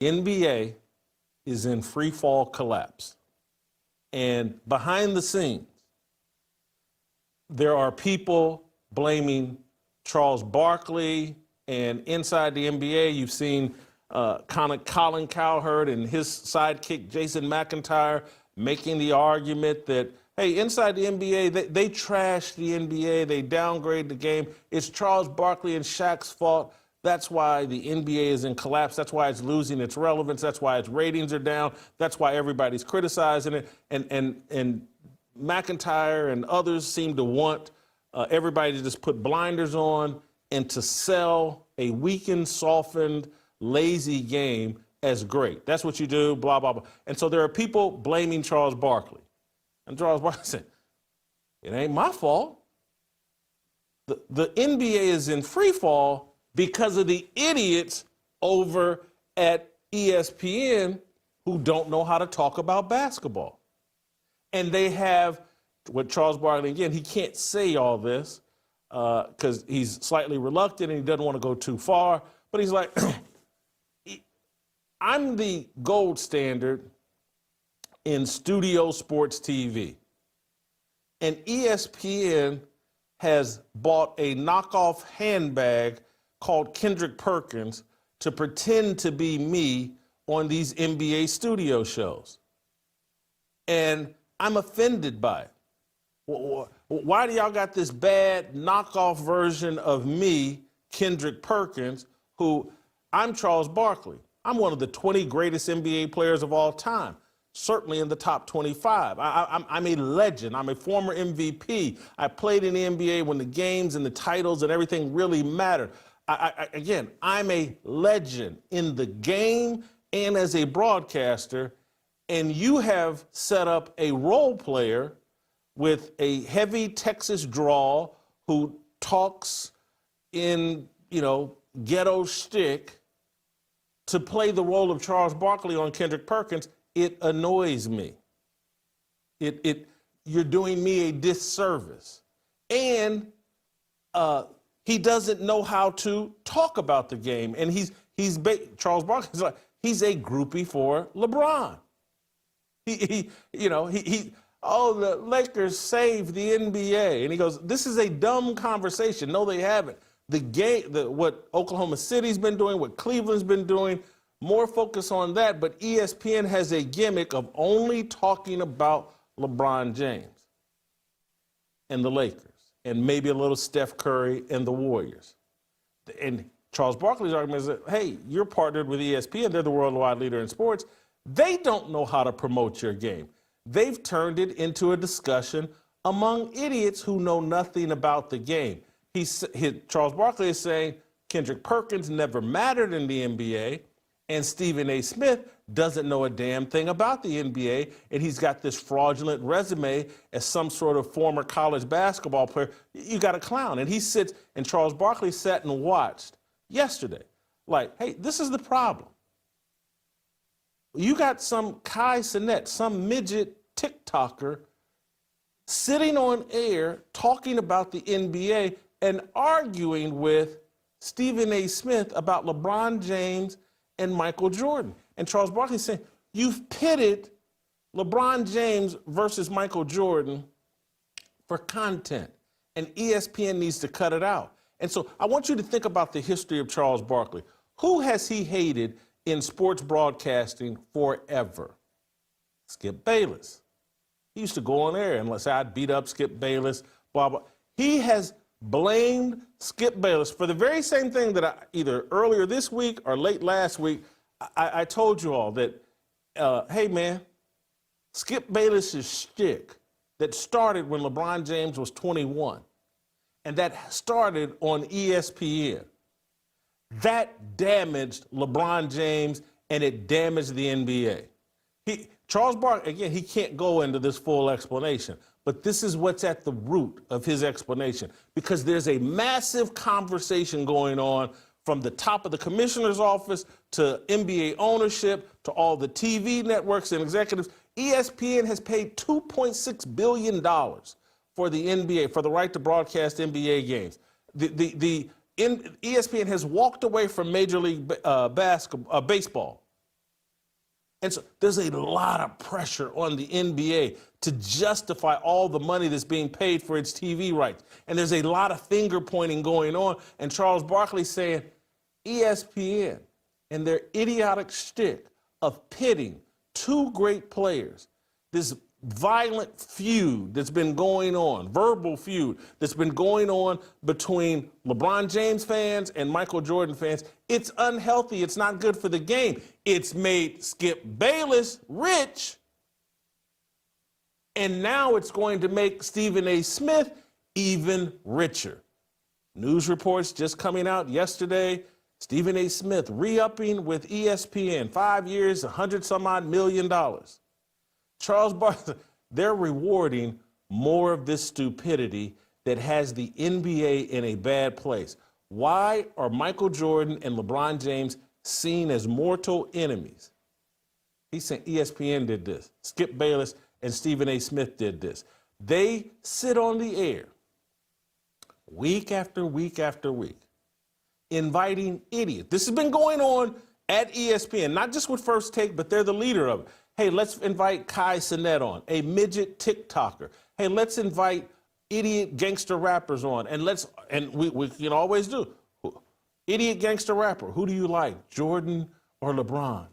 NBA is in free fall collapse. And behind the scenes, there are people blaming Charles Barkley, and inside the NBA, you've seen Colin Cowherd and his sidekick, Jason McIntyre, making the argument that, hey, inside the NBA, they trash the NBA, they downgrade the game. It's Charles Barkley and Shaq's fault. That's why the NBA is in collapse. That's why it's losing its relevance. That's why its ratings are down. That's why everybody's criticizing it. And McIntyre and others seem to want everybody to just put blinders on and to sell a weakened, softened, lazy game as great. That's what you do, blah, blah, blah. And so there are people blaming Charles Barkley. And Charles Barkley said, it ain't my fault. The NBA is in free fall because of the idiots over at ESPN who don't know how to talk about basketball. And they have, with Charles Barkley, again, he can't say all this because he's slightly reluctant and he doesn't want to go too far. But he's like, I'm the gold standard in studio sports TV. And ESPN has bought a knockoff handbag called Kendrick Perkins to pretend to be me on these NBA studio shows. And I'm offended by it. Why do y'all got this bad knockoff version of me, Kendrick Perkins, who I'm Charles Barkley. I'm one of the 20 greatest NBA players of all time, certainly in the top 25. I'm a legend. I'm a former MVP. I played in the NBA when the games and the titles and everything really mattered. Again, I'm a legend in the game and as a broadcaster, and you have set up a role player with a heavy Texas drawl who talks in, ghetto shtick to play the role of Charles Barkley on Kendrick Perkins. It annoys me. You're doing me a disservice. And he doesn't know how to talk about the game. And Charles Barkley's like, he's a groupie for LeBron. Oh, the Lakers saved the NBA. And he goes, this is a dumb conversation. No, they haven't. What Oklahoma City's been doing, what Cleveland's been doing, more focus on that. But ESPN has a gimmick of only talking about LeBron James and the Lakers and maybe a little Steph Curry and the Warriors. And Charles Barkley's argument is that, hey, you're partnered with ESPN. They're the worldwide leader in sports. They don't know how to promote your game. They've turned it into a discussion among idiots who know nothing about the game. Charles Barkley is saying Kendrick Perkins never mattered in the NBA, and Stephen A. Smith doesn't know a damn thing about the NBA, and he's got this fraudulent resume as some sort of former college basketball player. You got a clown. And Charles Barkley sat and watched yesterday. Like, hey, this is the problem. You got some Kai Cenat, some midget TikToker, sitting on air talking about the NBA and arguing with Stephen A. Smith about LeBron James and Michael Jordan. And Charles Barkley saying, you've pitted LeBron James versus Michael Jordan for content, and ESPN needs to cut it out. And so I want you to think about the history of Charles Barkley. Who has he hated in sports broadcasting forever? Skip Bayless. He used to go on air and say, I'd beat up Skip Bayless, blah, blah. He has blamed Skip Bayless for the very same thing that either earlier this week or late last week, I told you all that, hey, man, Skip Bayless's shtick that started when LeBron James was 21, and that started on ESPN, that damaged LeBron James and it damaged the NBA. Charles Barkley, again, he can't go into this full explanation, but this is what's at the root of his explanation, because there's a massive conversation going on from the top of the commissioner's office to NBA ownership to all the TV networks and executives. ESPN has paid $2.6 billion for the NBA, for the right to broadcast NBA games. ESPN has walked away from Major League Baseball And so there's a lot of pressure on the NBA to justify all the money that's being paid for its TV rights. And there's a lot of finger pointing going on. And Charles Barkley saying, ESPN and their idiotic shtick of pitting two great players, this violent feud that's been going on, verbal feud that's been going on between LeBron James fans and Michael Jordan fans, it's unhealthy. It's not good for the game. It's made Skip Bayless rich, and now it's going to make Stephen A. Smith even richer. News reports just coming out yesterday, Stephen A. Smith re-upping with ESPN, 5 years, $100-some-odd million. Charles Barkley, they're rewarding more of this stupidity that has the NBA in a bad place. Why are Michael Jordan and LeBron James seen as mortal enemies? He's saying ESPN did this. Skip Bayless and Stephen A. Smith did this. They sit on the air week after week after week, inviting idiots. This has been going on at ESPN, not just with First Take, but they're the leader of it. Hey, let's invite Kai Cenat on, a midget TikToker. Hey, let's invite idiot gangster rappers on, and we can always do. Idiot gangster rapper, who do you like, Jordan or LeBron?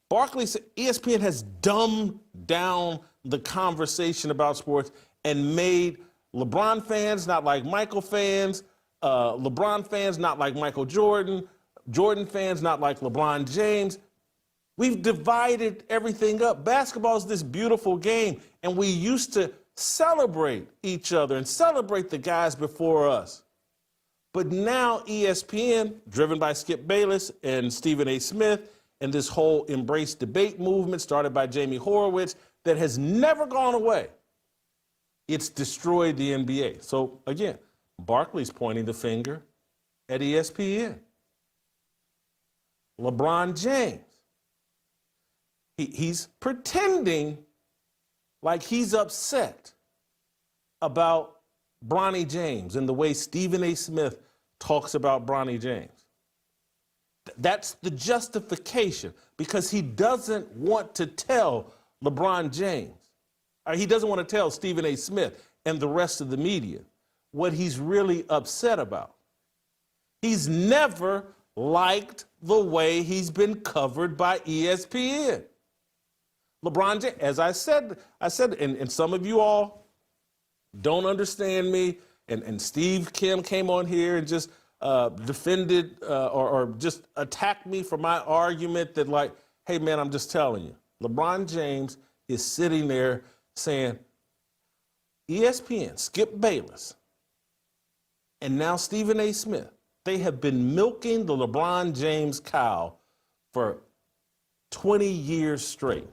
Barkley said ESPN has dumbed down the conversation about sports and made LeBron fans not like Michael fans, LeBron fans not like Michael Jordan, Jordan fans not like LeBron James. We've divided everything up. Basketball is this beautiful game, and we used to celebrate each other and celebrate the guys before us. But now ESPN, driven by Skip Bayless and Stephen A. Smith, and this whole embrace debate movement started by Jamie Horowitz that has never gone away, it's destroyed the NBA. So again, Barkley's pointing the finger at ESPN. LeBron James, he's pretending like he's upset about Bronny James and the way Stephen A. Smith talks about Bronny James. That's the justification, because he doesn't want to tell LeBron James, or he doesn't want to tell Stephen A. Smith and the rest of the media what he's really upset about. He's never liked the way he's been covered by ESPN. LeBron James, as I said, and some of you all don't understand me, and Steve Kim came on here and just defended or just attacked me for my argument that, like, hey man, I'm just telling you, LeBron James is sitting there saying, ESPN, Skip Bayless, and now Stephen A. Smith, they have been milking the LeBron James cow for 20 years straight.